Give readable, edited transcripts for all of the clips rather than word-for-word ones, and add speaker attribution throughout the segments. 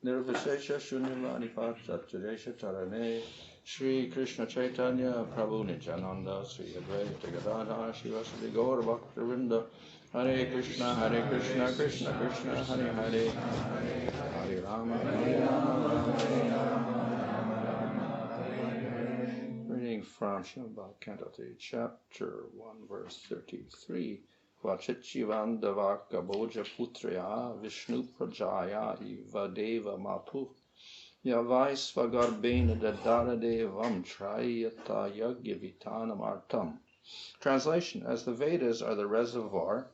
Speaker 1: Nirvishesha Shunyavani Pachacharesha Charane Shri Krishna Chaitanya Prabhu Nityananda Sri Advaita Gadadhara Shivasadi Gaura Bhaktavinda Hare Krishna Krishna Krishna Hare Hare Hare Rama Rama Reading from Srimad Canto 3, Chapter 1, Verse 33. Vachitchivandavaka Boja Putraya Vishnu Prajaya Ivadeva Matu Yavaisvagarbena Dadara Devam Trayata Yagyavitanam Artam. Translation: As the Vedas are the reservoir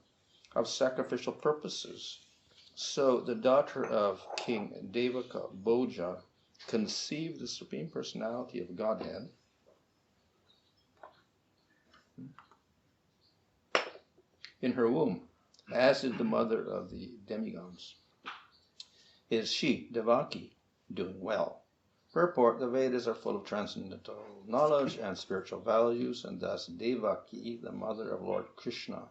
Speaker 1: of sacrificial purposes, so the daughter of King Devaka Boja conceived the Supreme Personality of Godhead in her womb, as did the mother of the demigods. Is she, Devaki, doing well? Purport: The Vedas are full of transcendental knowledge and spiritual values, and thus Devaki, the mother of Lord Krishna,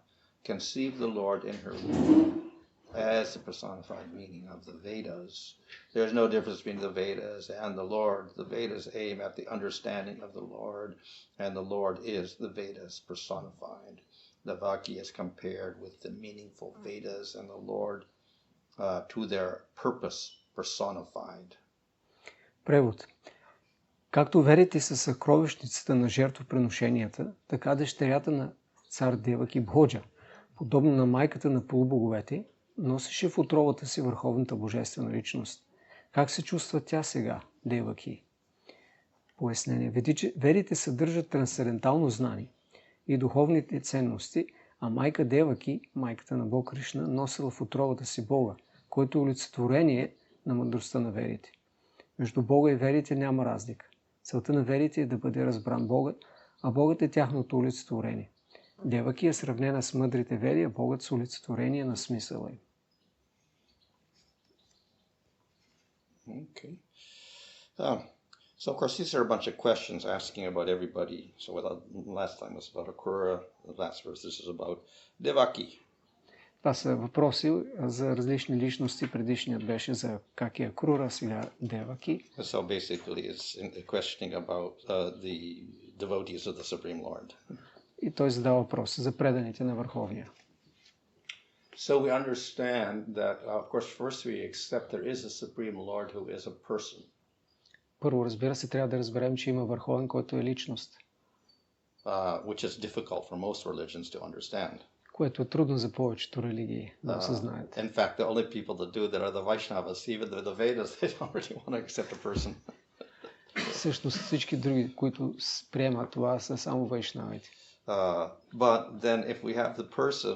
Speaker 1: conceived the Lord in her womb as the personified meaning of the Vedas. There is no difference between the Vedas and the Lord. The Vedas aim at the understanding of the Lord, and the Lord is the Vedas personified. Devaki is compared with the meaningful Vedas and the Lord to their purpose personified.
Speaker 2: Превод. Както верите са съкровищницата на жертвоприношенията, така дъщерята на цар Деваки Бходжа, подобно на майката на полубоговете, носеше в отровата си върховната божествена личност. Как се чувства тя сега, Деваки? Пояснение. Ведите съдържат трансцендентално знание и духовните ценности, а майка Деваки, майката на Бог Кришна, носила в отровата си Бога, който е олицетворение на мъдростта на верите. Между Бога и верите няма разлика. Целта на верите е да бъде разбран Богът, а Богът е тяхното олицетворение. Деваки е сравнена с мъдрите вери, а Богът с олицетворение на смисъла им.
Speaker 1: Okay. So, of course, these are a bunch of questions asking about everybody. So, last time was about Akrura, the last verse, this is about Devaki.
Speaker 2: Това са въпроси за различни личности. Предишният беше за как е Акрура, сега Деваки.
Speaker 1: So, basically, it's questioning about the devotees of the Supreme Lord.
Speaker 2: И той задава въпрос за преданите на Върховния.
Speaker 1: So we understand that, of course, first we accept there is a Supreme Lord who is a person.
Speaker 2: Първо, разбира се, трябва да разберем, че има Върховен, който е личност.
Speaker 1: Which is difficult for most religions to understand.
Speaker 2: Което е трудно за повечето религии да осъзнаят.
Speaker 1: In fact, the only people that do that are the Vaishnavas. Even the Vedas, they don't really want to accept a person.
Speaker 2: Всъщност всички други, които приемат това, са само вайшнавите.
Speaker 1: But then if we have the person,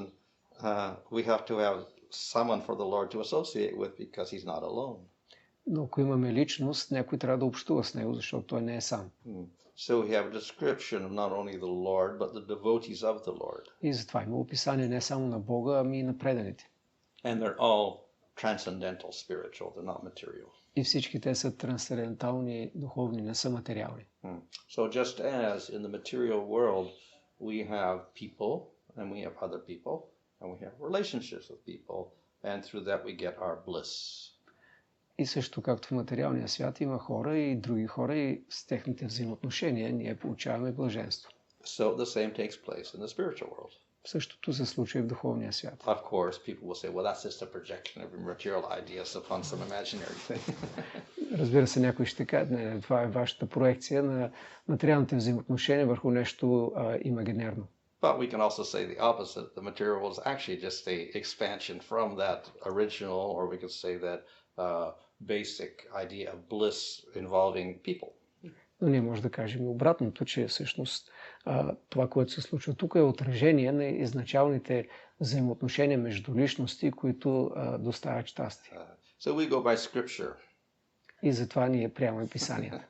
Speaker 1: we have to have someone for the Lord to associate with because he's not alone.
Speaker 2: Но ако имаме личност, някой трябва да общува с него, защото той не е сам.
Speaker 1: So we have a description of not only the Lord, but the devotees of the Lord.
Speaker 2: И затова има описание не само на Бога, ами и на преданите.
Speaker 1: And they're all transcendental spiritual, they're not material.
Speaker 2: И всички те са трансцендентални, духовни, не са материални.
Speaker 1: So just as in the material world we have people, and we have other people, and we have relationships with people, and through that we get our bliss.
Speaker 2: И също както в материалния свят има хора и други хора и с техните взаимоотношения ние получаваме блаженство.
Speaker 1: So the same takes place in the spiritual world.
Speaker 2: Същото се случва и в духовния свят.
Speaker 1: Of course, people will say, well, that's just a projection of material ideas upon some imaginary thing.
Speaker 2: Разбира се, някой ще каже, не, това е вашата проекция на материалните взаимоотношения върху нещо имагинерно.
Speaker 1: But we can also say the opposite. The material world is actually just a expansion from that original, or we could say that basic idea of bliss involving people.
Speaker 2: Но ние може да кажем обратното, че всъщност това, което се случва тук е отражение на изначалните взаимоотношения между личности, които доставят щастие.
Speaker 1: So we go by scripture.
Speaker 2: И затова ние приемаме писанията.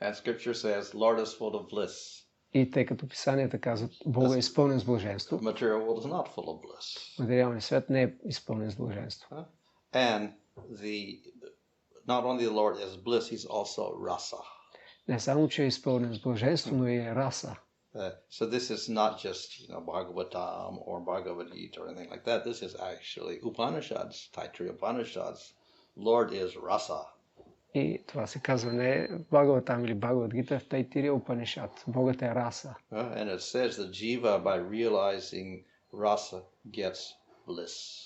Speaker 1: And scripture says, Lord is full of bliss.
Speaker 2: И тъй като писанията казват, Бога е изпълнен с блаженство.
Speaker 1: Material world is not full of bliss.
Speaker 2: Материалният свят не е изпълнен с блаженство.
Speaker 1: And not only the Lord is bliss, he's also rasa.
Speaker 2: Не само, че е изпълнен с блаженство, но и е раса.
Speaker 1: So this is not just, Bhagavatam or Bhagavad Gita or anything like that. This is actually Upanishads, Taittiriya Upanishads, Lord is rasa.
Speaker 2: И това се казва не в Бхагаватам или Бхагават Гита, в Тайтирия Упанишат. Богът е раса.
Speaker 1: And it says that jiva, by realizing rasa, gets bliss.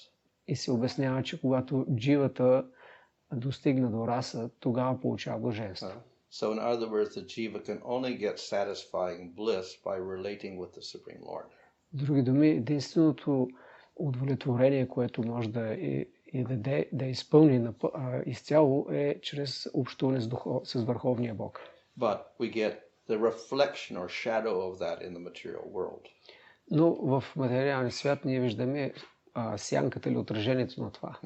Speaker 2: И се обяснява, че когато дживата достигна до раса, тогава получава блаженство.
Speaker 1: So in other words, the jiva can only get satisfying bliss by relating with the Supreme Lord.
Speaker 2: С други думи, единственото удовлетворение, което може да изпълни изцяло е чрез общуване с Върховния Бог.
Speaker 1: But we get the reflection or shadow of that in the material world.
Speaker 2: Но в материалния свят ние виждаме сянката или отражението на това.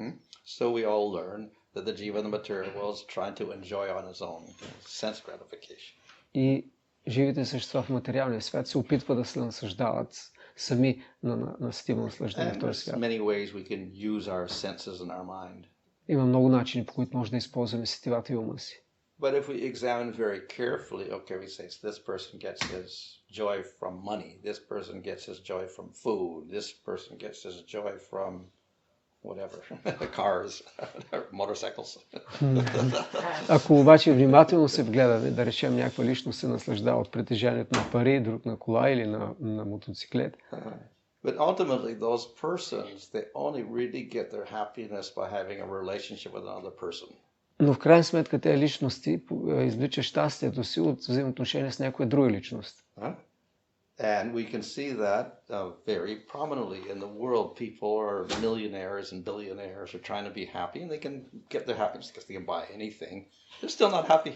Speaker 1: So we all learn that the jiva in the material world is trying to enjoy on his own sense gratification.
Speaker 2: И живите същества в материалния свят се опитват да се наслаждават сами на сетивно наслаждение в този свят.
Speaker 1: Many ways we can use our senses and our mind.
Speaker 2: Има много начини, по които може да използваме сетивата и ума си.
Speaker 1: But if we examine very carefully, okay, we say this person gets his joy from money, this person gets his joy from food, this person gets his joy from whatever, cars, motorcycles.
Speaker 2: Ако обаче внимателно се вгледаме, да речем някаква личност се наслаждава от притежанието на пари, друг на кола или на мотоциклет.
Speaker 1: But ultimately those persons, they only really get their happiness by having a relationship with another person.
Speaker 2: Но в крайна сметка тези личности извличат щастието си от взаимоотношения с някоя друга личност.
Speaker 1: And we can see that very prominently in the world. People are millionaires and billionaires are trying to be happy, and they can get their happiness because they can buy anything. They're still not happy.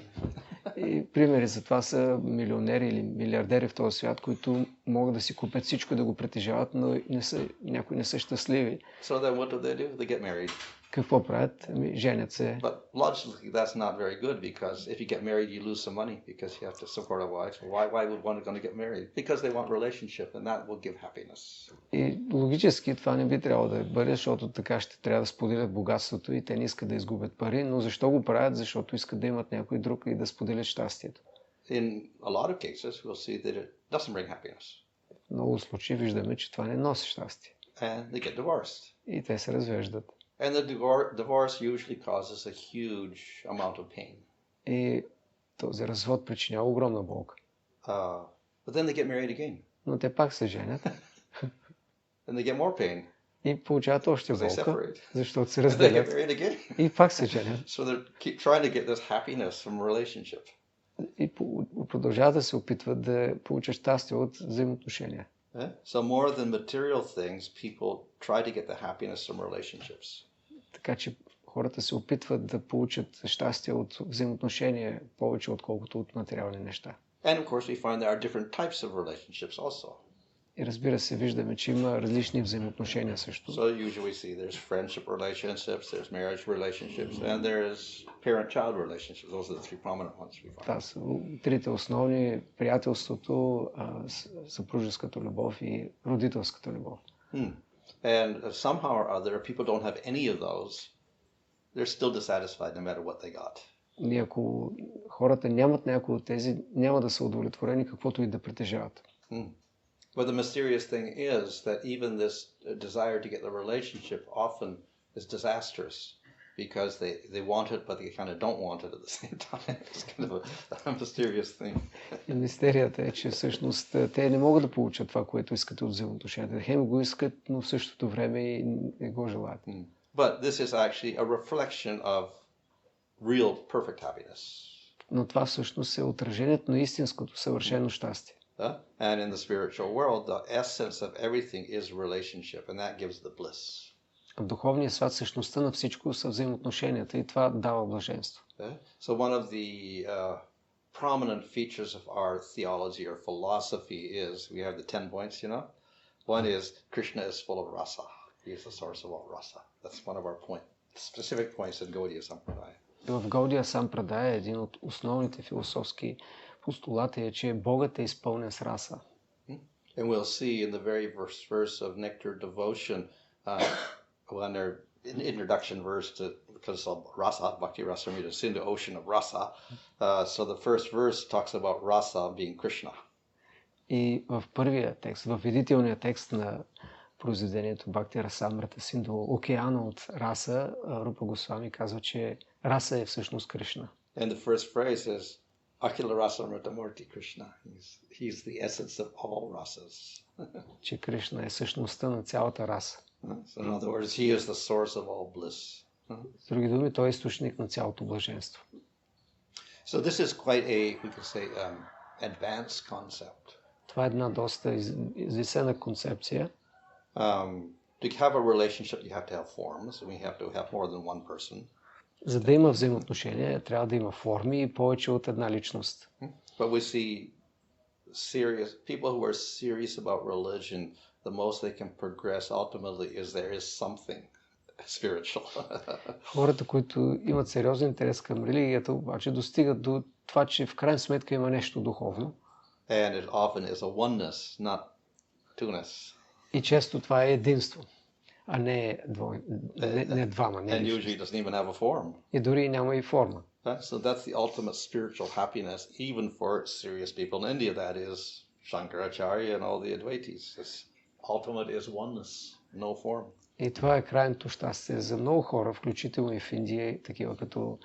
Speaker 2: И примери за това са милионери или милиардери в този свят, които могат да си купят всичко и да го притежават, но някои не са щастливи.
Speaker 1: So then what do? They get married.
Speaker 2: Какво правят? Женят се.
Speaker 1: But logically that's not very good, because if you get married you lose some money because you have to support a wife. Why would one going to get married? Because they want relationship, and that will give happiness.
Speaker 2: И логически това не би трябвало да бъде, защото така ще трябва да споделят богатството и те не искат да изгубят пари, но защо го правят? Защото искат да имат някой друг и да споделят щастието.
Speaker 1: In a lot of cases we'll see that it doesn't bring happiness.
Speaker 2: В много случаи виждаме, че това не носи щастие.
Speaker 1: And they get divorced.
Speaker 2: И те се развеждат.
Speaker 1: And the divorce usually causes a huge amount of pain.
Speaker 2: И този развод причинява огромна болка.
Speaker 1: But then they get married again.
Speaker 2: Но те пак се женят.
Speaker 1: And they get more pain.
Speaker 2: И получават още болка, защото се
Speaker 1: And they get
Speaker 2: разделят.
Speaker 1: married again.
Speaker 2: И пак се женят.
Speaker 1: So they keep trying to get this happiness from relationship.
Speaker 2: И продължават да се опитват да получат щастие от взаимоотношения.
Speaker 1: So more than material things, people try to get the happiness from relationships.
Speaker 2: Така че хората се опитват да получат щастие от взаимоотношения повече, отколкото от материални неща.
Speaker 1: And of course we find there are different types of relationships also.
Speaker 2: И разбира се, виждаме, че има различни взаимоотношения също.
Speaker 1: So usually we see there's friendship relationships, there's marriage relationships, and there's parent-child relationships. Those are the three prominent ones we find.
Speaker 2: Това са трите основни: приятелството, съпружеската любов и родителската любов.
Speaker 1: And somehow or other, if people don't have any of those, they're still dissatisfied no matter what they got.
Speaker 2: И ако хората нямат някои от тези, няма да са удовлетворени каквото и да притежават.
Speaker 1: But the mysterious thing is that even this desire to get the relationship often is disastrous, because they want it, but they kind of don't want it at the same time. It's kind of a mysterious thing.
Speaker 2: И мистерията е, че всъщност те не могат да получат това, което искат от взаимоотношенията. Хем го искат, но в същото време и не го желаят.
Speaker 1: But this is actually a reflection of real perfect happiness.
Speaker 2: Но това всъщност е отражението на истинското съвършено щастие.
Speaker 1: And in the spiritual world, the essence of everything is relationship, and that gives the bliss.
Speaker 2: В духовния свят същността на всичко са взаимоотношенията и това дава блаженство.
Speaker 1: So one of the prominent features of our theology or philosophy is, we have the 10 points, you know. One is Krishna is full of rasa. He is the source of all rasa. That's one of our specific points in Gaudiya Sampradaya.
Speaker 2: В Гаудия Сампрадая един от основните философски постулати е, че Богът е изпълнен с раса.
Speaker 1: And we'll see in the very first verse of Nectar Devotion, when their introduction verse to, because it's all rasa, bhakti rasa, it's in the ocean of rasa. So the first verse talks about rasa being Krishna.
Speaker 2: И в първия текст, в видителния текст на произведението Бхакти Расамрата Синдhu, океана от раса, Рупа Госвами казва, че раса е всъщност Кришна.
Speaker 1: And the first phrase is Akila Rasamrita Murti Krishna. He's the essence of all rasas.
Speaker 2: Че Кришна е същността на цялата раса.
Speaker 1: So in other words, he is the source of all bliss.
Speaker 2: С други думи, той е източник на цялото блаженство.
Speaker 1: So this is quite a, we could say, advanced concept.
Speaker 2: Това е една доста извисена концепция.
Speaker 1: To have a relationship, you have to have forms, and we have to have more than one person.
Speaker 2: За да има взаимоотношения, трябва да има форми и повече от една личност.
Speaker 1: But we see serious people who are serious about religion. The most they can progress ultimately is there is something spiritual.
Speaker 2: Хората, които имат сериозен интерес към религията, обаче достигат до това, че в крайна сметка има нещо духовно.
Speaker 1: And it often is a oneness, not two-ness.
Speaker 2: И често това е единство, а не двама.
Speaker 1: And usually doesn't even have a form.
Speaker 2: И дори няма и форма.
Speaker 1: So that's the ultimate spiritual happiness, even for serious people in India. That is Shankaracharya and all the Advaitis. This ultimate is oneness, no form.
Speaker 2: И това е крайното щастие за много хора, включително и в Индия, такива като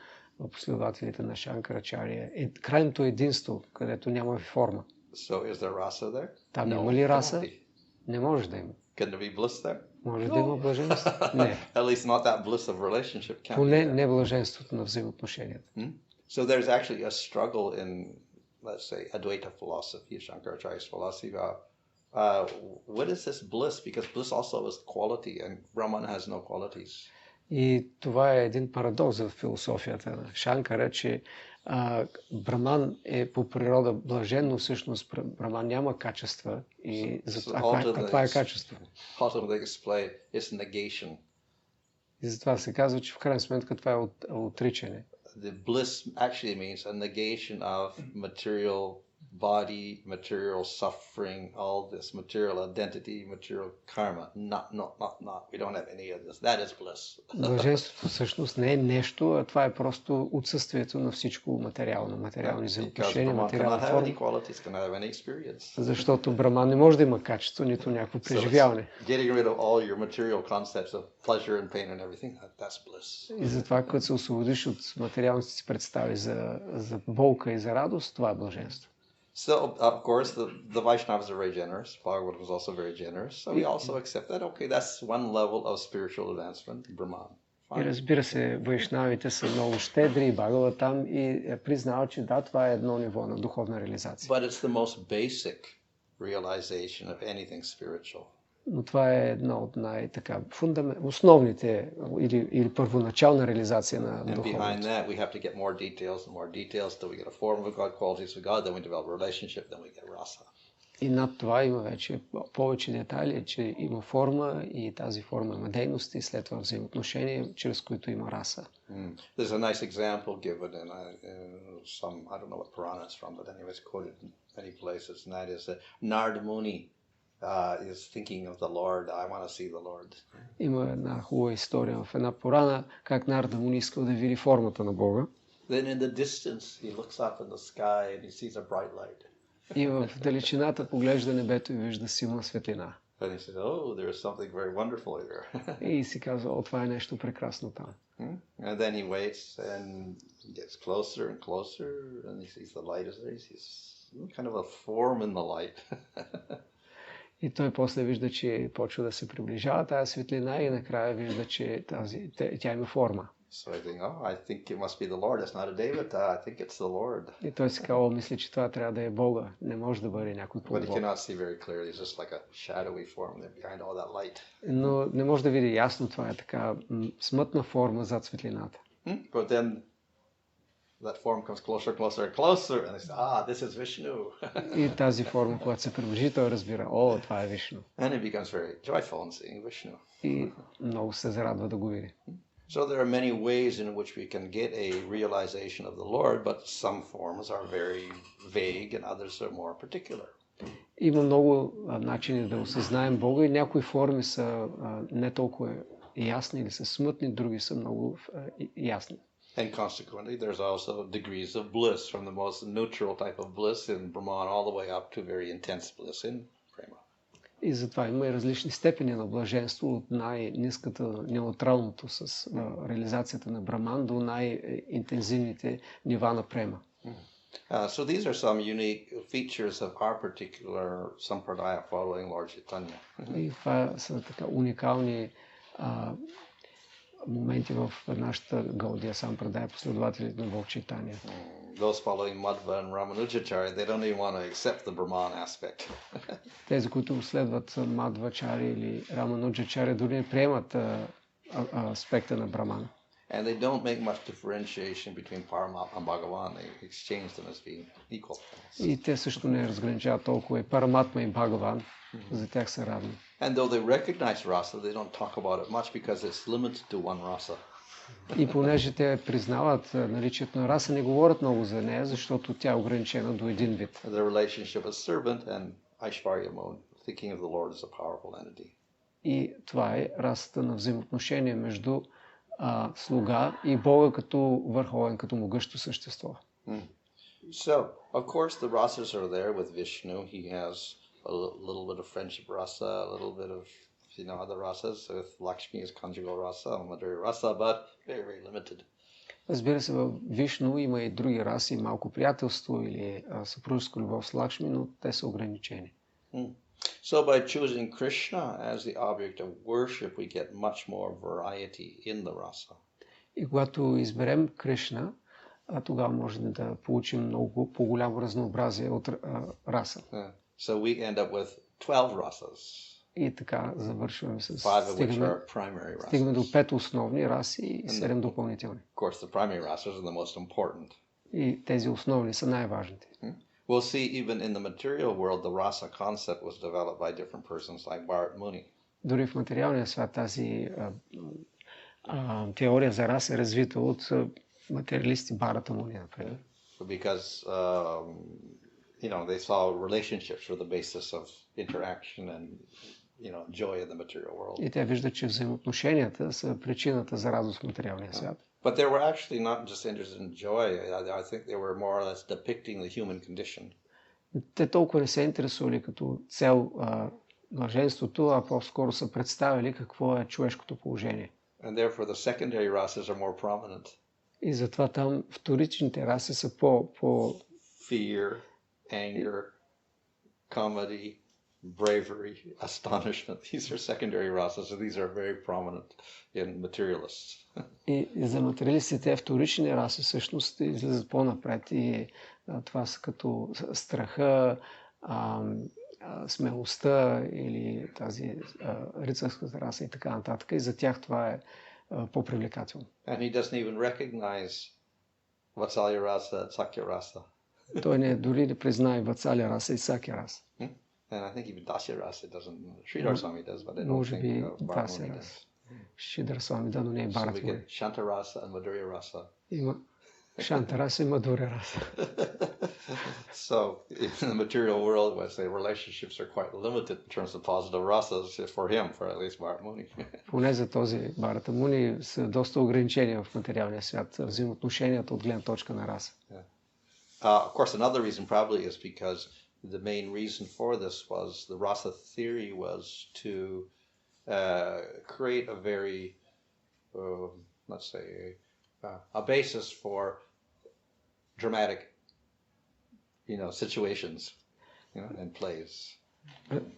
Speaker 2: последователите на Шанкарачария. Крайното единство, където няма форма.
Speaker 1: So is there rasa there?
Speaker 2: Там има ли раса? Не може да има.
Speaker 1: Can there be bliss there?
Speaker 2: Може да има блаженство? Не.
Speaker 1: At least not that bliss of relationship.
Speaker 2: Поне не блаженството на взаимоотношенията.
Speaker 1: So there's actually a struggle in, let's say, Advaita philosophy, Shankaracharya's philosophy. What is this bliss? Because bliss also is quality, and Brahman has no qualities.
Speaker 2: И това е един парадокс в философията на Шанкара, че Браман е по природа блажен, но всъщност Браман няма качества. И това е качество. И затова се казва, че в крайна сметка това е отричане.
Speaker 1: The bliss actually means a negation of material body, material suffering, all this material identity, material karma. Not. We don't have any of this. That is bliss.
Speaker 2: Блаженството всъщност не е нещо, а това е просто отсъствието на всичко материално, материални взаимоотношения, материална форма. Защото Браман не може да има качество, нито някакво преживяване.
Speaker 1: Getting rid of all your material concepts of pleasure and pain and everything, that's bliss.
Speaker 2: И затова, като се освободиш от материалните си представи за болка и за радост, това е блаженство.
Speaker 1: So, of course, the Vaishnavas are very generous. Bhagavad was also very generous. So we also accept that. Okay, that's one level of spiritual advancement, Brahman.
Speaker 2: И разбира се, вайшнавите са много щедри и Бхагава там и признава, че да, това е едно ниво на духовна реализация.
Speaker 1: But it's the most basic realization of anything spiritual.
Speaker 2: Но това е едно от основните или първоначална реализация на духовното.
Speaker 1: And behind that we have to get more details till we get a form of God, qualities of God, then we develop a relationship, then we get rasa.
Speaker 2: И над това има вече повече детайли, че има форма и тази форма има дейности, след това взаимоотношения, чрез които има раса.
Speaker 1: There's a nice example given in some, I don't know what Purana it's from, but anyway it's quoted in many places, and that is that Narada Muni is thinking of the Lord. I want to see the Lord.
Speaker 2: Има една хубава история в една Пурана, как Нарада Муни искал да види формата на Бога.
Speaker 1: Then in the distance he looks up in the sky and he sees a bright light.
Speaker 2: И в далечината поглежда небето и вижда силна светлина.
Speaker 1: And he says, "Oh, there is something very wonderful here."
Speaker 2: И си казва, о, това е нещо прекрасно там.
Speaker 1: And then he waits and gets closer and closer and he sees the light is there. He sees kind of a form in the light.
Speaker 2: И той после вижда, че почва да се приближава тази светлина и накрая вижда, че тя има форма.
Speaker 1: So I think it must be the Lord. It's not a David. I think it's the Lord.
Speaker 2: И той си казва, мисли, че това трябва да е Бога. Не може да бъде някой по-бог.
Speaker 1: But he cannot see very clearly. It's just like a shadowy form there behind all that light.
Speaker 2: Но не може да види ясно, това е така смътна форма зад светлината.
Speaker 1: But then that form comes closer and closer and they say, this is Vishnu.
Speaker 2: И тази форма, когато се приближи, той разбира, о, това е Вишну.
Speaker 1: And he becomes very joyful in seeing Vishnu.
Speaker 2: И много се зарадва да го види.
Speaker 1: So there are many ways in which we can get a realization of the Lord, but some forms are very vague and others are more particular.
Speaker 2: Има много начини да осъзнаем Бога и някои форми са не толкова ясни или са смътни, други са много ясни.
Speaker 1: And consequently, there's also degrees of bliss, from the most neutral type of bliss in Brahman all the way up to very intense bliss in Prema.
Speaker 2: И затова има и различни степени на блаженство, от най-ниската, неутралното с реализацията на Браман до най-интензивните нива на према.
Speaker 1: So these are some unique features of our particular sampradaya following Lord Chaitanya.
Speaker 2: И това са така уникални моменти в нашата Гаудия Сампрадая, последователите на Бог Чайтания.
Speaker 1: Those following Madhva and Ramanujacharya, they don't even want to accept the Brahman aspect.
Speaker 2: Тези, които следват Мадвачари или Рамануджачари, дори не приемат аспекта на Браман.
Speaker 1: And they don't make much differentiation between Paramatma and Bhagavan. They exchange them as being equal.
Speaker 2: И те също не разграничават толкова и Параматма и Бхагаван. За тях са равни.
Speaker 1: And though they recognize rasa, they don't talk about it much because it's limited to one rasa.
Speaker 2: И понеже те признават наличието на раса, не говорят много за нея, защото тя е ограничена до един вид.
Speaker 1: The relationship as servant and Aishvarya mode, thinking of the Lord as a powerful entity.
Speaker 2: И това е расата на взаимоотношение между слуга и Бога като върховен, като могъщо същество.
Speaker 1: So, of course, the rasas are there with Vishnu. He has a little bit of friendship rasa, a little bit of other rasas. With Lakshmi is conjugal rasa, Madhurya rasa, but very, very limited.
Speaker 2: Разбира се, в Вишну има и други раси, малко приятелство или съпружеско любов с Лакшми, но те са ограничени.
Speaker 1: So by choosing Krishna as the object of worship, we get much more variety in the rasa.
Speaker 2: И когато изберем Кришна, тогава можем да получим много по-голямо разнообразие от раса.
Speaker 1: So we end up with 12 rasas.
Speaker 2: И така завършваме с
Speaker 1: стигаме
Speaker 2: до 5 основни раси и 7 допълнителни.
Speaker 1: Of course, the primary rasas are the most important.
Speaker 2: И тези основни са най-важните.
Speaker 1: We'll see even in the material world the rasa concept was developed by different persons like Bharat Muni.
Speaker 2: Дори в материалния свят тази теория за раса е развита от материалисти Бхарата Муни, например.
Speaker 1: Because they saw relationships were the basis of interaction and joy in the material world.
Speaker 2: И те виждат, че взаимоотношенията са причината за радост в материалния свят.
Speaker 1: But they were actually not just interested in joy. I think they were more or less depicting the human condition.
Speaker 2: Те толкова не се интересували като цел блаженството, а по-скоро са представили какво е човешкото положение.
Speaker 1: And therefore the secondary rasas are more prominent.
Speaker 2: И затова там вторичните раси са по
Speaker 1: fear, anger, comedy, bravery, astonishment. These are secondary rasas, and these are very prominent in materialists.
Speaker 2: И за материалистите вторични раси всъщност излизат по-напред и това са като страха, смелостта или тази рицарската раса и така нататък. И за тях това е по-привлекателно.
Speaker 1: And he doesn't even recognize Vatsalya rasa, Sakya rasa.
Speaker 2: Той дори не признае Ватсалия раса и Сакя раса.
Speaker 1: And I think even Dasya rasa doesn't. Sridhar Swami does, but I don't
Speaker 2: Може би
Speaker 1: think Bharat
Speaker 2: Дасия
Speaker 1: Muni
Speaker 2: раса.
Speaker 1: does.
Speaker 2: Шидър Свами, да, но не е
Speaker 1: So
Speaker 2: Бхарат
Speaker 1: we
Speaker 2: Муни.
Speaker 1: get Shanta rasa and Madhurya rasa.
Speaker 2: Има Шанта раса и Мадуря раса.
Speaker 1: So in the material world, I say relationships are quite limited in terms of positive rasas for him, for at least Bharat Muni.
Speaker 2: Поне за този Бхарата Муни са доста ограничени в материалния свят, взаимоотношенията от гледна точка на раса.
Speaker 1: Of course, another reason probably is because the main reason for this was the rasa theory was to create a very, let's say, a basis for dramatic, situations, and plays.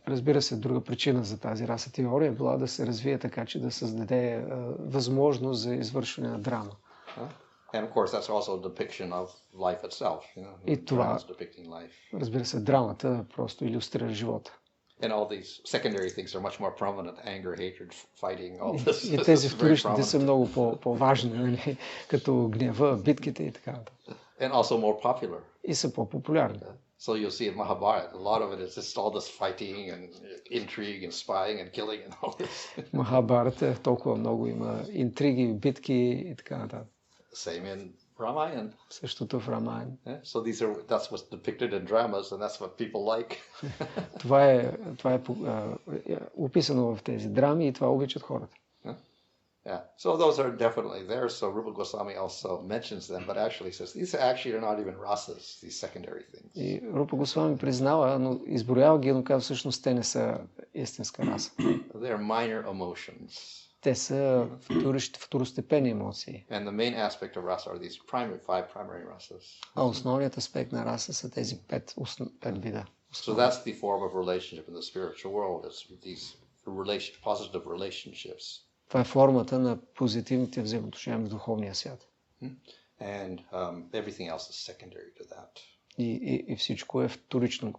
Speaker 2: Разбира се, друга причина за тази раса теория е била да се развие така, че да създаде възможност за извършване на драма.
Speaker 1: And of course, that's also a depiction of life itself.
Speaker 2: И това,
Speaker 1: depicting life.
Speaker 2: разбира се, драмата просто илюстрира живота.
Speaker 1: And all these secondary things are much more prominent: anger, hatred, fighting, all this.
Speaker 2: И тези вторичните са много по-важни, нали? Като гнева, битките и така нататък.
Speaker 1: And also more popular.
Speaker 2: И са по-популярни.
Speaker 1: So you'll see in Mahabharata, a lot of it is just all this fighting and intrigue and spying and killing and all this.
Speaker 2: Махабарата толкова много има интриги, битки и така нататък.
Speaker 1: Same in Ramayana.
Speaker 2: Същото в Рамаян.
Speaker 1: So that's what's depicted in dramas, and that's what people like.
Speaker 2: Това е описано в тези драми и това обичат хората.
Speaker 1: Yeah, so those are definitely there. So Rupa Goswami also mentions them, but actually says these actually are not even rasas, these secondary things.
Speaker 2: И Рупа Госвами признава, но изброява ги, но казва всъщност те не са истинска раса.
Speaker 1: They are minor emotions.
Speaker 2: Те са второстепенни емоции.
Speaker 1: And the main aspect of rasa are these five primary rasas.
Speaker 2: А основният аспект на раса са тези пет вида.
Speaker 1: So that's the form of relationship in the spiritual world. It's these positive relationships.
Speaker 2: Това е формата на позитивните взаимоотношения в духовния свят.
Speaker 1: And everything else is secondary to that.
Speaker 2: И всичко е вторично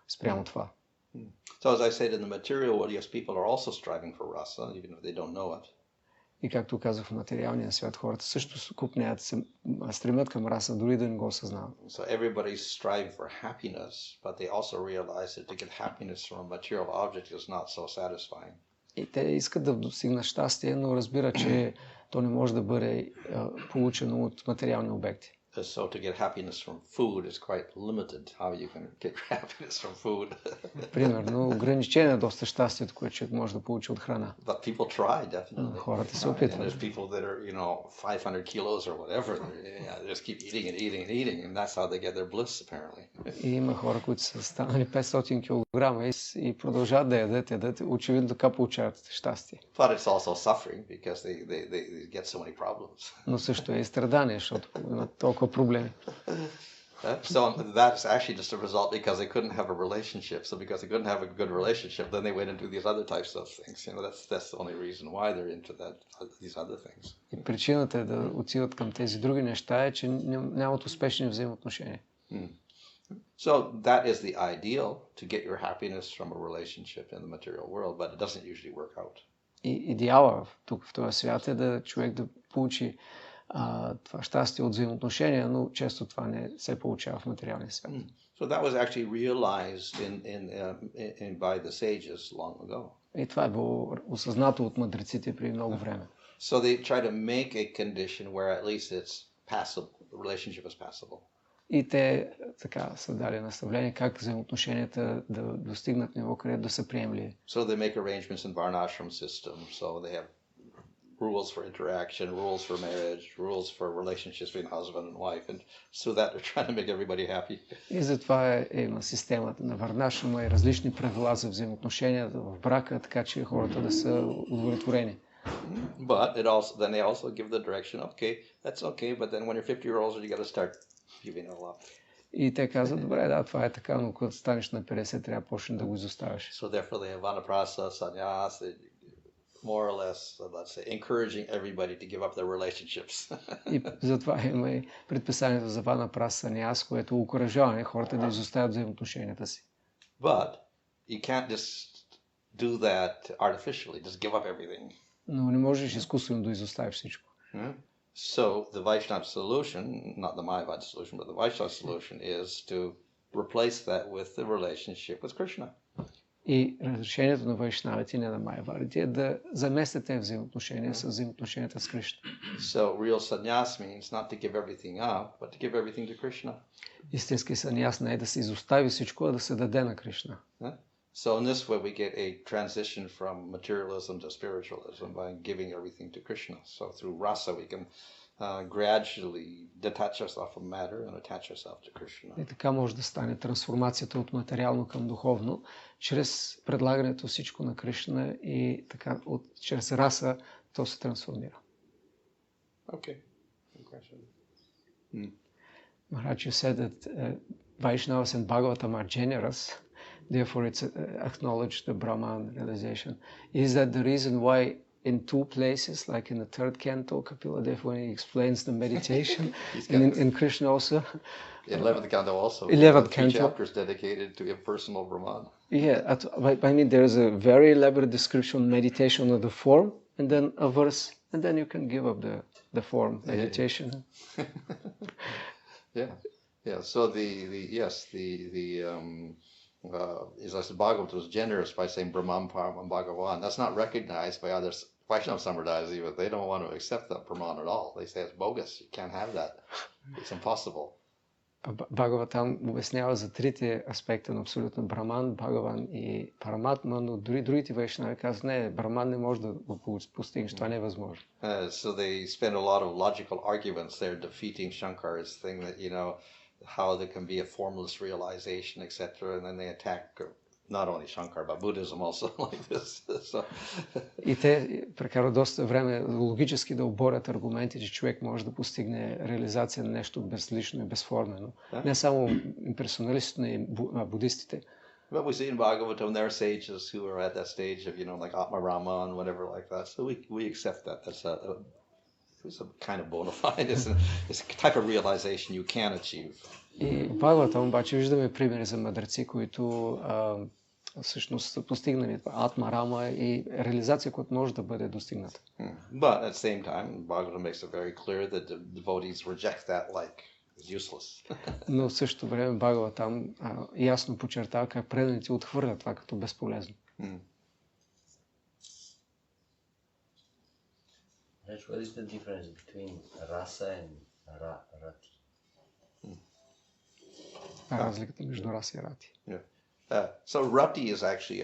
Speaker 2: спрямо това.
Speaker 1: So as I said, in the material world, yes, people are also striving for rasa, even if they don't know it.
Speaker 2: И както казах, в материалния свят хората също купнеят, се стремят към раса, дори да не го осъзнават.
Speaker 1: So everybody strive for happiness, but they also realize that to get happiness from a material object is not so satisfying.
Speaker 2: И те искат да достигнат щастие, но разбира, че то не може да бъде получено от материални обекти.
Speaker 1: So to get happiness from food is quite limited. How you can get happiness from food?
Speaker 2: Примерно, ограничено е доста щастието, което човек може да получи от храна.
Speaker 1: But people try, definitely.
Speaker 2: Хората се опитват.
Speaker 1: And there's people that are, 500 kilos or whatever. They just keep eating and eating and eating, and that's how they get their bliss, apparently.
Speaker 2: И има хора, които са станали 500 килограма и продължават да ядат. Очевидно така получават щастие.
Speaker 1: But it's also suffering because they get so many problems.
Speaker 2: Но също е и страдание, защото имат толкова проблеми.
Speaker 1: So that is actually just a result because they couldn't have a relationship. So because they couldn't have a good relationship, then they went into these other types of things. That's the only reason why they're into these other things.
Speaker 2: И причината е да отиват към тези други неща е, че нямат успешни взаимоотношения.
Speaker 1: So that is the ideal, to get your happiness from a relationship in the material world, but it doesn't usually work out.
Speaker 2: И идеала тук в този свят е да човек да получи това щастие от взаимоотношения, но често това не се получава в материалния свят.
Speaker 1: So that was actually realized by the sages long ago.
Speaker 2: И това е било осъзнато от мъдреците преди много време.
Speaker 1: So they try to make a condition where at least it's passable. The relationship is passable.
Speaker 2: И те така са дали наставление как взаимоотношенията да достигнат ниво, където да са приемливи.
Speaker 1: So they make arrangements in varnashram system. So they have rules for interaction, rules for marriage, rules for relationships between husband and wife, and so that they're trying to make everybody happy.
Speaker 2: И затова има системата на варнашрама и различни правила за взаимоотношенията в брака, така че хората да са удовлетворени.
Speaker 1: But then they also give the direction, okay, that's okay, but then when you're 50 years old, you got to start giving it all up.
Speaker 2: И те казват, добре, да, това е така, но когато станеш на 50, трябва да почнеш да го изоставяш.
Speaker 1: So therefore they have vanaprastha, sannyas, more or less, let's say, encouraging everybody to give up their relationships.
Speaker 2: И затова има и предписанието за ванапрастха, саньяс, което окуражава хората да изоставят взаимоотношенията си.
Speaker 1: But you can't just do that artificially, just give up everything.
Speaker 2: Но не можеш изкуствено да изоставиш всичко.
Speaker 1: So the Vaishnava solution, not the Mayavad solution, but the Vaishnava solution is to replace that with the relationship with Krishna.
Speaker 2: И разрешението на вайшнавите, не на майяварите, е да заместят тези взаимоотношения с взаимоотношенията с Кришна.
Speaker 1: So real sannyas means not to give everything up, but to give everything to Krishna.
Speaker 2: Истински саньяс не е да се изостави всичко, а да се даде на Кришна.
Speaker 1: So in this way we get a transition from materialism to spiritualism by giving everything to Krishna. So through rasa we can gradually detach ourselves from matter and attach ourselves to Krishna.
Speaker 2: И така може да стане трансформацията от материално към духовно, чрез предлагането всичко на Кришна и така чрез раса то се трансформира.
Speaker 1: Okay.
Speaker 2: Maharaj, you said that Vaishnavas and Bhagavatam are generous, therefore it's acknowledged the Brahman realization. Is that the reason why in two places, like in the third canto, Kapila Dev, when he explains the meditation, and in Krishna also?
Speaker 1: In 11th canto also.
Speaker 2: 11th canto.
Speaker 1: Chapters dedicated to impersonal Brahman.
Speaker 2: Yeah, I mean, there is a very elaborate description of meditation of the form, and then a verse, and then you can give up the form meditation.
Speaker 1: Yeah. So as I said, Bhagavatam was generous by saying Brahman, Paraman, Bhagavan. That's not recognized by others. Vaishnava Sampradayas even, they don't want to accept that Brahman at all. They say it's bogus. You can't have that. It's impossible.
Speaker 2: Бхагаватам обяснява за трите аспекта на абсолютно Браман, Бхагаван и Параматма, но дори другите вайшнави казват, не, Браман не може да го постигнеш, това не е възможно.
Speaker 1: So they spend a lot of logical arguments there defeating Shankar's thing that, how there can be a formless realization, etc. And then they attack not only Shankar, but Buddhism also like this. So...
Speaker 2: И те прекарат доста време логически да оборят аргументи, че човек може да постигне реализация на нещо безлично и безформено. Не само имперсоналистите, но и будистите.
Speaker 1: But we see in Bhagavatam there are sages who are at that stage of, like Atma Rama and whatever like that. So we accept that. That's it's a kind of bona fide. It's a type of realization you can achieve.
Speaker 2: И в Бхагаватам обаче виждаме примери за мъдреци, които всъщност са постигнали Атма Рама и реализация, която може да бъде достигната.
Speaker 1: But at the same time, Bhagavatam makes it very clear that the devotees reject that like it's useless.
Speaker 2: Но в същото време Бхагаватам ясно подчертава как преданите отхвърлят това като безполезно.
Speaker 3: What is the difference between rasa and rati?
Speaker 2: Разликата между раса и рати.
Speaker 1: So rati is actually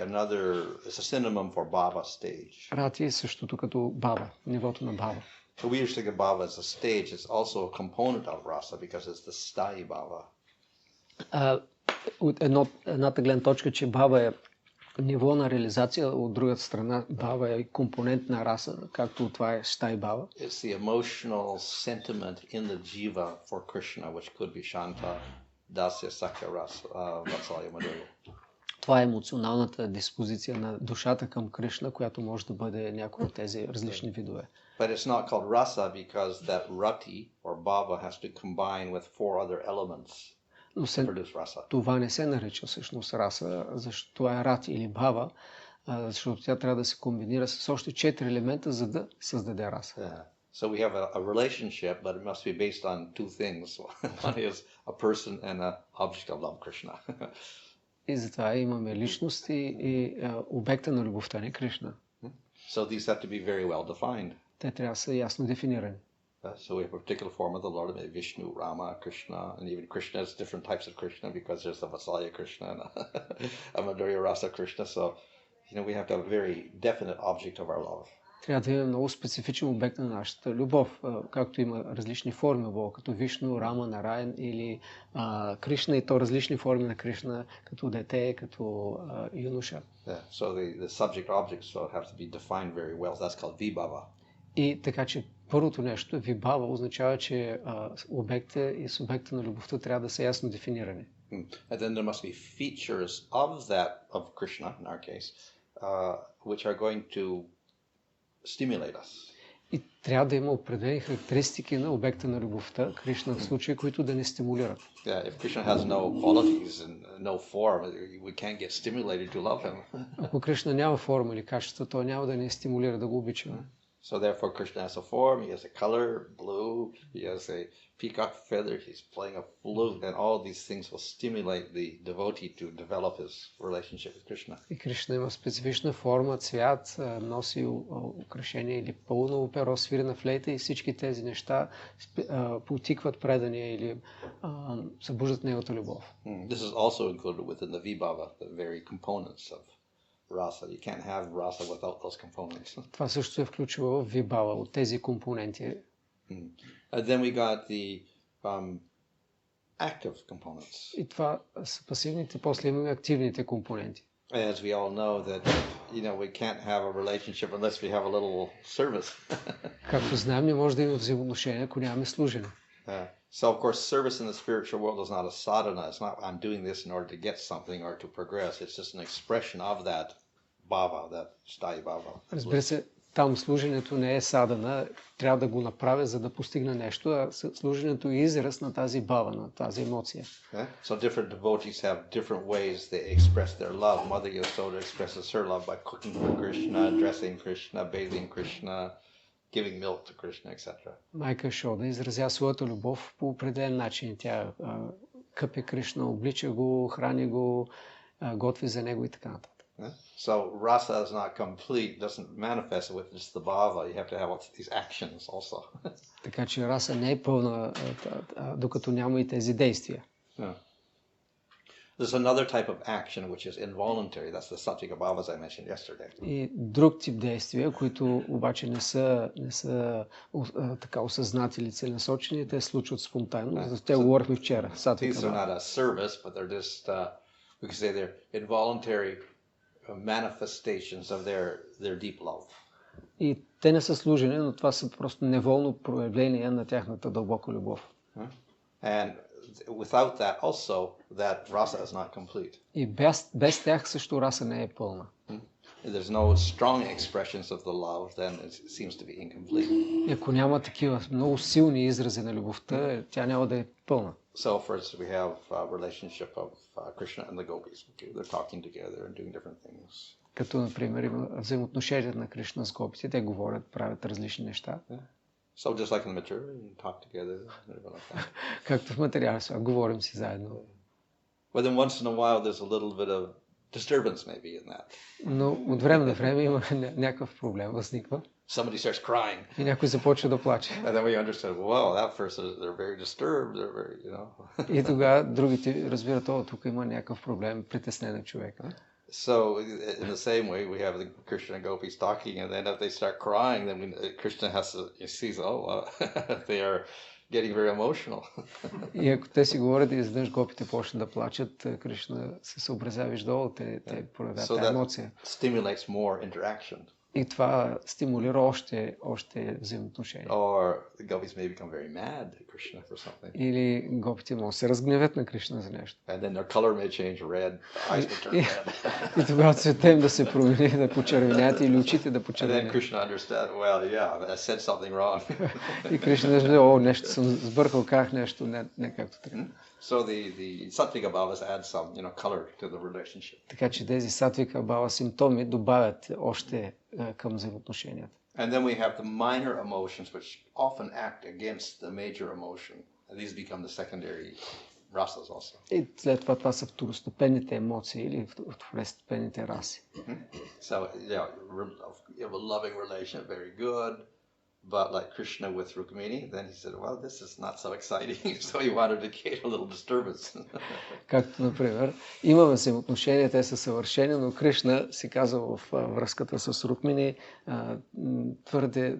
Speaker 1: it's a synonym for bhava stage.
Speaker 2: Рати е същото като бава, нивото на бава.
Speaker 1: So we usually think of bhava as a stage. It's also a component of rasa because it's the sthāyi bhava.
Speaker 2: От едната гледна точка, че бава е ниво на реализация, от другата страна бава е компонент на раса, както това е стай бава.
Speaker 1: It's the emotional sentiment in the jiva for Krishna, which could be Shanta, Dasya, Sakya, Rasa, Vatsalya, Madhurya.
Speaker 2: Това е емоционалната диспозиция на душата към Кришна, която може да бъде някои от тези различни видове.
Speaker 1: But it's not called rasa because that rati or bhava has to combine with four other elements to produce rasa.
Speaker 2: Това не се нарича всъщност раса, защото това е рати или бхава, защото тя трябва да се комбинира с още 4 елемента, за да създаде раса.
Speaker 1: Yeah. So we have a relationship, but it must be based on two things. One is a person and an object of love, Krishna.
Speaker 2: И затова имаме личност и обекта на любовта ни Кришна.
Speaker 1: So these have to be very well defined.
Speaker 2: Те трябва да са ясно дефинирани.
Speaker 1: So we have a particular form of the Lord, maybe Vishnu, Rama, Krishna, and even Krishna has different types of Krishna because there's a Vatsalya Krishna and a Madhurya Rasa Krishna. So, we have to have a very definite object of our love.
Speaker 2: Трябва да имаме много специфичен обект на нашата любов, както има различни форми в Бога, като Вишну, Рама, Нараян или Кришна, и то различни форми на Кришна, като дете, като юноша.
Speaker 1: Yeah. So the subject objects have to be defined very well. That's called vibhava.
Speaker 2: И така че първото нещо, вибхава, означава, че обекта и субекта на любовта трябва да са ясно дефинирани.
Speaker 1: And then there must be features of Krishna, in our case, which are going to stimulate us.
Speaker 2: И трябва да има определени характеристики на обекта на любовта, Кришна в случая, които да ни стимулират.
Speaker 1: Yeah, if Krishna has no qualities and no form, we can't get stimulated to love him.
Speaker 2: Ако Кришна няма форма или качество, то няма да ни стимулира да го обичаме.
Speaker 1: So therefore Krishna has a form, he has a color, blue, he has a peacock feather, he's playing a flute, and all these things will stimulate the devotee to develop his relationship with Krishna.
Speaker 2: И Кришна има специфична форма, цвят, носи украшения или пълно перо, свири на флейта, и всички тези неща потикват предания или събуждат неговата любов.
Speaker 1: This is also included within the vibhava, the very components of rasa. You can't have rasa without those components.
Speaker 2: Това също е включва в вибхава от тези компоненти.
Speaker 1: And then we got the active components.
Speaker 2: И това са пасивните, после имаме активните компоненти.
Speaker 1: As we all know that, we can't have a relationship unless we have a little service.
Speaker 2: Както знаем, не може да има взаимоотношения, ако нямаме служене.
Speaker 1: So of course, service in the spiritual world is not a sadhana. It's not I'm doing this in order to get something or to progress. It's just an expression of that bhava, that sthāyi bhava.
Speaker 2: Разбира се, там служенето не е садана, трябва да го направя, за да постигна нещо, а служенето е израз на тази бава, на тази емоция.
Speaker 1: So different devotees have different ways they express their love. Mother Yasoda expresses her love by cooking for Krishna, dressing Krishna, bathing Krishna, giving milk to Krishna, etc.
Speaker 2: Майка Шода изразява своята любов по определен начин. Тя къпе Кришна, облича го, храни го, готви за него и така нататък.
Speaker 1: So rasa is not complete, doesn't manifest with just the bhava. You have to have these actions also.
Speaker 2: Така че раса не е пълна, докато няма и тези действия.
Speaker 1: Yeah. There's another type of action which is involuntary. That's the sattvika bhavas I mentioned yesterday.
Speaker 2: И друг тип действия, които обаче не са така осъзнати или целенасочени, те случват спонтанно. За те говорихме вчера.
Speaker 1: These are not a service, but they're just, we could say they're involuntary manifestations of their deep love.
Speaker 2: И те не са служени, но това са просто неволно проявление на тяхната дълбока любов.
Speaker 1: And without that also, that rasa is not complete.
Speaker 2: И без тях също раса не е пълна.
Speaker 1: If there's no strong expressions of the love, then it seems to be incomplete.
Speaker 2: И ако няма такива много силни изрази на любовта, тя няма да е пълна.
Speaker 1: So first we have a relationship of Krishna and the gopis. Okay? They're talking together and doing different things.
Speaker 2: Като, например, има взаимоотношенията на Кришна с гопите, те говорят, правят различни неща.
Speaker 1: So just like in the material, you talk together and everything like that.
Speaker 2: Както в материала, говорим си заедно.
Speaker 1: But then once in a while there's a little bit of disturbance maybe in that.
Speaker 2: Но от време на време има някакъв проблем, възниква.
Speaker 1: Somebody starts crying.
Speaker 2: И някой започва да плаче.
Speaker 1: And then we understand, well, that person, they're very disturbed, they're very, you know.
Speaker 2: И тогава другите разбират, тук има някакъв проблем, притеснен човек.
Speaker 1: So in the same way, we have the Krishna and gopis talking, and then if they start crying, then Krishna has to see, they are getting very emotional.
Speaker 2: И ако те си говорят и изведнъж гопите почнат да плачат, Кришна се съобразява, виждал, те проявяват тази емоция.
Speaker 1: Stimulates more interaction.
Speaker 2: И това стимулира още взаимоотношения.
Speaker 1: Or the gopis may become very mad at Krishna for something.
Speaker 2: Или гопите могат да се разгневят на Кришна за нещо.
Speaker 1: And then their color may change red, eyes will turn red.
Speaker 2: И тогава цветът им да се промени, да почервенят или очите да
Speaker 1: And then
Speaker 2: почервенят.
Speaker 1: Krishna understands, well, yeah, I said something wrong.
Speaker 2: И Кришна да знае, нещо съм сбъркал, казах нещо не както трябва.
Speaker 1: So the sattvika bhavas add some, color to the relationship.
Speaker 2: Така че тези сатвика бхава симптоми добавят още към взаимоотношенията.
Speaker 1: And then we have the minor emotions which often act against the major emotion. And these become the secondary rasas also.
Speaker 2: И след това са второстепенните емоции или второстепенните раси.
Speaker 1: So, you have a loving relationship, very good. But like Krishna with Rukmini, then he said, well, this is not so exciting. So he wanted to create a little disturbance.
Speaker 2: Както, например, имаме взаимоотношения, те са съвършени, но Кришна си казва в връзката с Рукмини, твърде,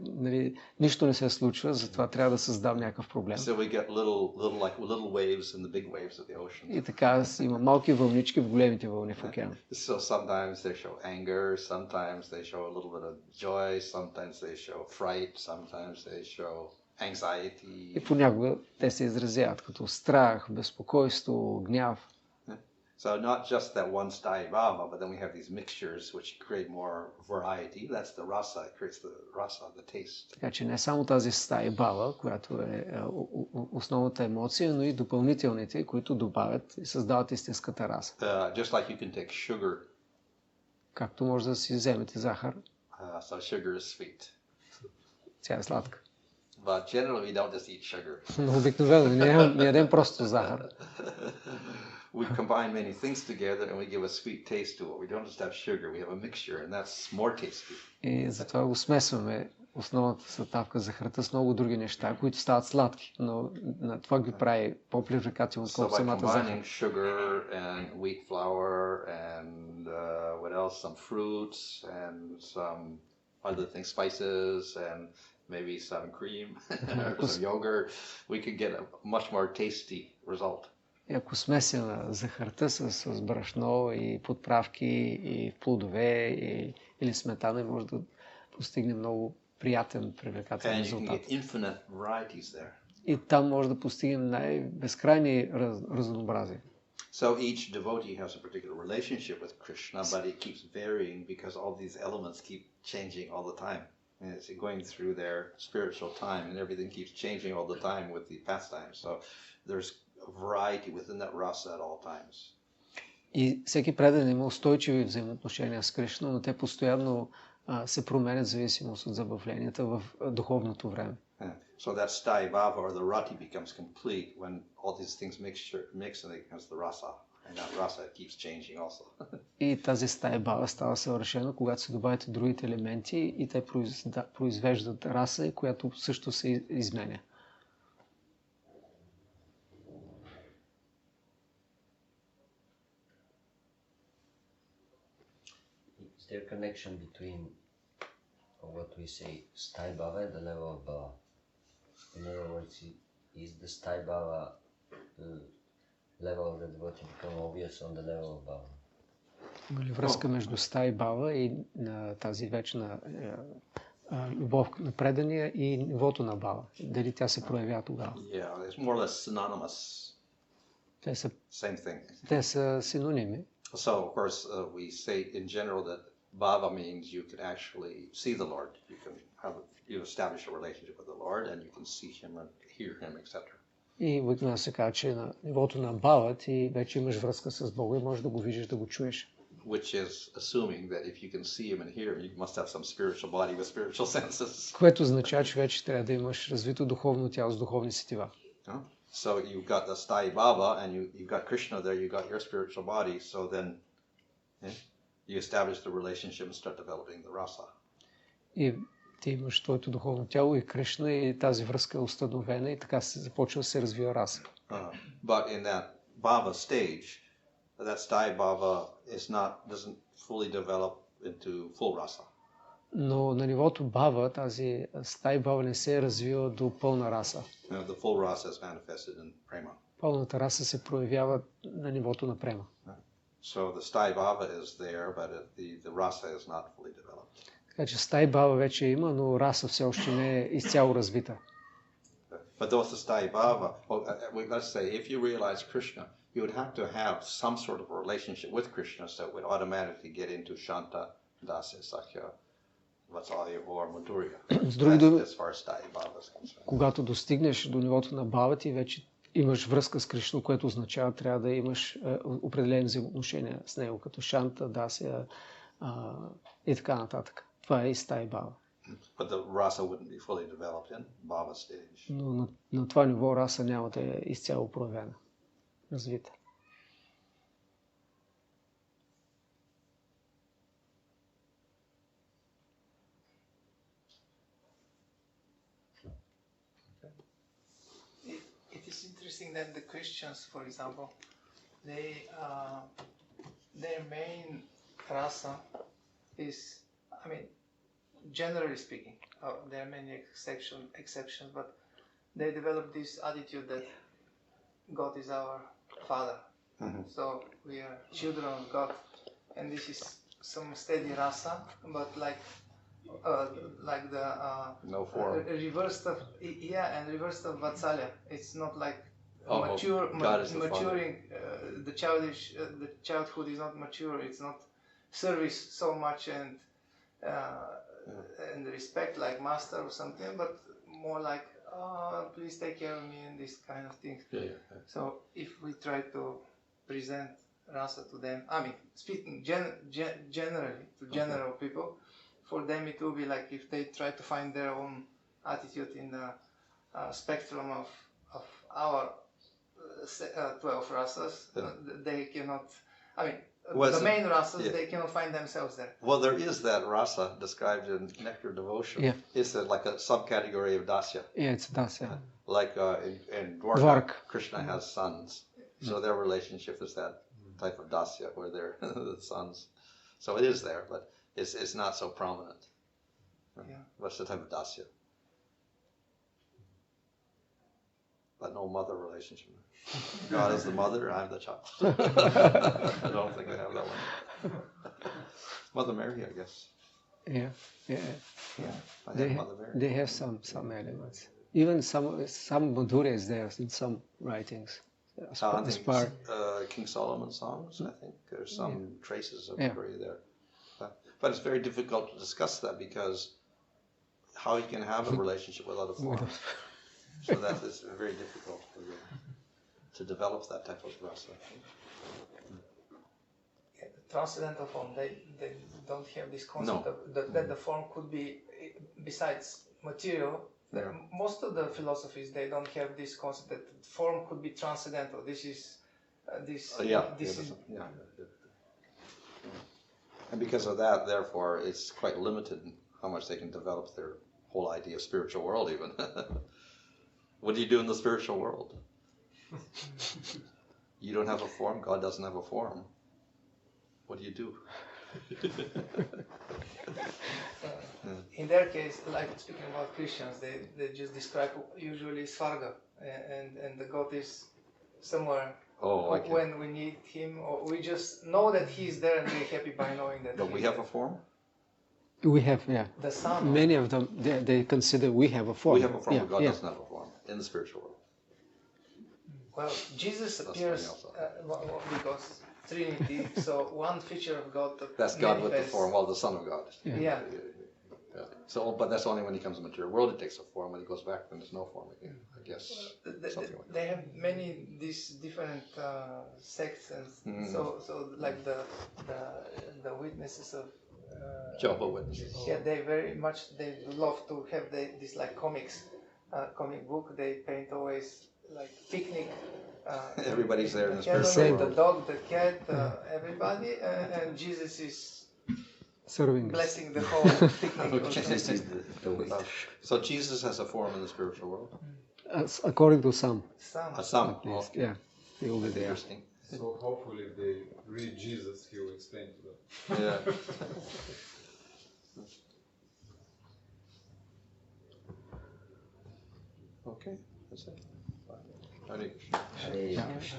Speaker 2: нищо не се случва, затова трябва да създам някакъв проблем.
Speaker 1: So we get little waves in the big waves of the ocean.
Speaker 2: И така има малки вълнички в големите вълни в океана.
Speaker 1: So sometimes they show anger, sometimes they show a little bit of joy, sometimes they show fright, sometimes they show anxiety.
Speaker 2: И понякога те се изразяват като страх, безпокойство, гняв.
Speaker 1: So not just that one sthayi bhava, but then we have these mixtures which create more variety. That's the rasa, it creates the rasa, the taste.
Speaker 2: Така че не само тази стаи бава, която е основната емоция, но и допълнителните, които добавят и създават истинската раса.
Speaker 1: Just like you can take sugar.
Speaker 2: Както може да си вземете захар.
Speaker 1: So sugar is sweet.
Speaker 2: Тя е сладка.
Speaker 1: But generally we don't just eat sugar.
Speaker 2: Но обикновено не ядем просто захар.
Speaker 1: We combine many things together and we give a sweet taste to it. We don't just have sugar, we have a mixture and that's more tasty.
Speaker 2: И затова го смесваме основната съставка захарта с много други неща, които стават сладки, но това ги прави по-привлекателно от самата захар.
Speaker 1: So by combining sugar and wheat flour and what else, some fruits and some other things, spices and maybe some cream or some yogurt, we could get a much more tasty result.
Speaker 2: И ако смесим захарта с брашно и подправки и плодове или сметана, може да постигне много приятен, привлекателен резултат. И там може да постигнем най-безкрайни разнообразия.
Speaker 1: So each devotee has a particular relationship with Krishna, but it keeps varying because all these elements keep changing all the time. And it's going through their spiritual time, and everything keeps changing all the time with the pastimes. So there's variety within that rasa at all times.
Speaker 2: И всеки предан има устойчиви взаимоотношения с Кришна, но те постоянно се променят в зависимост от забавленията в духовното време.
Speaker 1: So that sthayi bhava or the rati becomes complete when all these things mix and it becomes the rasa. And that rasa keeps changing also.
Speaker 2: И тази стаи бава става съвършена, когато се добавят другите елементи и те произвеждат раса, която също се изменя.
Speaker 3: there connection between what we say Sthai Bhava and the level of Bhava? In other words, is the Sthai Bhava level of the devotee become obvious on the level of Bhava?
Speaker 2: Има ли връзка между ста и бава и на тази вечна любов на предания и нивото на бава? Дали тя се проявява тогава?
Speaker 1: Yeah, it's more or less synonymous.
Speaker 2: Те са,
Speaker 1: Same thing.
Speaker 2: те са синоними.
Speaker 1: So, of course, we say in general that bhava means you can actually see the Lord. You establish a relationship with the Lord and you can see Him and hear Him, etc.
Speaker 2: И обикновено се казва, че на нивото на бава ти вече имаш връзка с Бога и можеш да го виждаш, да го чуеш.
Speaker 1: Which is assuming that if you can see Him and hear Him, you must have some spiritual body with spiritual senses.
Speaker 2: Което означава, че вече трябва да имаш развито духовно тяло с духовни сетива.
Speaker 1: So you've got the Sthai Bhava and you've got Krishna there, you've got your spiritual body, so then you establish the relationship and start developing the rasa.
Speaker 2: И ти имаш твоето духовно тяло и Кришна и тази връзка е установена и така се започва да се развива раса.
Speaker 1: But in that Bhava stage, that Sthai Bhava doesn't fully develop into full rasa.
Speaker 2: Но на нивото бава, тази Стай бава не се е развила до пълна раса.
Speaker 1: The full rasa is manifested in prema.
Speaker 2: Пълната раса се проявява на нивото на према.
Speaker 1: So the Sthai Bhava is there, but the rasa is not fully developed.
Speaker 2: Така че Стай бава вече има, но раса все още не е изцяло развита.
Speaker 1: But those Sthai Bhava, let's say, if you realize Krishna, you would have to have some sort of a relationship with Krishna, so it would automatically get into Shanta, Dasya, Sakhya, Vatsalya, or Madhurya. As far as Sthai Bhava is concerned.
Speaker 2: Когато достигнеш до нивото на бава, ти вече имаш връзка с Кришна, което означава, трябва да имаш определени взаимоотношения с него, като Шанта, Дасия и така нататък. Това е и Стай бава.
Speaker 1: But the rasa wouldn't be fully developed in Bhava stage.
Speaker 2: Но на това ниво раса няма да е изцяло проявена, развита.
Speaker 4: It is interesting that the Christians, for example, their main rasa is, I mean, generally speaking, there are many exceptions, but they develop this attitude that God is our Father. Mm-hmm. So we are children of God, and this is some steady rasa, but like the
Speaker 1: no form.
Speaker 4: Reversed of reversed of Vatsalya. It's not like maturing. The childhood is not mature. It's not service so much and respect like master or something, but more like please take care of me and this kind of thing.
Speaker 1: Yeah.
Speaker 4: So if we try to present rasa to them, I mean speaking generally to general people, for them it will be like if they try to find their own attitude in the spectrum of our 12 rasas, they cannot, I mean, the main rasas, they cannot find themselves there.
Speaker 1: Well, there is that rasa described in Nectar Devotion.
Speaker 2: Yeah.
Speaker 1: It's like a subcategory of Dasya.
Speaker 2: Yeah, it's Dasya.
Speaker 1: Like in Dwarka, Krishna has sons. So their relationship is that type of Dasya, where they're the sons. So it is there, but it's not so prominent.
Speaker 4: Yeah.
Speaker 1: What's the type of Dasya? But no mother relationship. God is the mother, I'm the child. I don't think I have that one. Mother Mary, I guess.
Speaker 2: Yeah.
Speaker 1: I have Mother Mary.
Speaker 2: They have some elements. Even some Madhurya is there in some writings.
Speaker 1: King Solomon's songs, I think. There's some traces of Madhurya there. But it's very difficult to discuss that because how you can have a relationship without a form. So that is very difficult to develop that type of rasa.
Speaker 4: The transcendental form, they don't have this concept that the form could be, besides material, most of the philosophies, they don't have this concept that form could be transcendental. This is
Speaker 1: And because of that, therefore, it's quite limited in how much they can develop their whole idea of spiritual world even. What do you do in the spiritual world? You don't have a form, God doesn't have a form. What do you do?
Speaker 4: In their case, like speaking about Christians, they just describe usually Svarga, and the God is somewhere when we need him, or we just know that he's there and we're happy by knowing that.
Speaker 1: But we have a form?
Speaker 2: We have, yeah.
Speaker 4: The Son.
Speaker 2: Many of them, they consider we have a form.
Speaker 1: We have a form,
Speaker 2: yeah,
Speaker 1: but God
Speaker 2: yeah.
Speaker 1: doesn't have a form in the spiritual world.
Speaker 4: Well, Jesus appears because Trinity, so one feature of God that
Speaker 1: That's God with the
Speaker 4: manifests-
Speaker 1: form, well, the Son of God.
Speaker 2: Yeah.
Speaker 4: Yeah.
Speaker 1: Yeah. So, but that's only when he comes to the material world, it takes a form. When he goes back, then there's no form again, I guess. Something like
Speaker 4: They have many these different sects, and so like the witnesses of
Speaker 1: Jehovah Witnesses.
Speaker 4: yeah, they love to have this like comic book. They paint always like picnic.
Speaker 1: Everybody's there in the
Speaker 4: Family,
Speaker 1: spiritual
Speaker 4: the
Speaker 1: world.
Speaker 4: dog, the cat, everybody, and Jesus is
Speaker 2: Serving us.
Speaker 4: blessing the whole picnic. or
Speaker 1: Jesus
Speaker 4: something.
Speaker 1: is the without. So Jesus has a form in the spiritual world.
Speaker 2: According to some,
Speaker 4: Some.
Speaker 1: Some.
Speaker 2: at least. Yeah, they will be there.
Speaker 1: Interesting.
Speaker 5: So hopefully if they read Jesus, he will explain to them.
Speaker 1: Yeah. Okay, that's it. Hare Krishna.
Speaker 3: Hare
Speaker 4: Yeah.
Speaker 3: Krishna.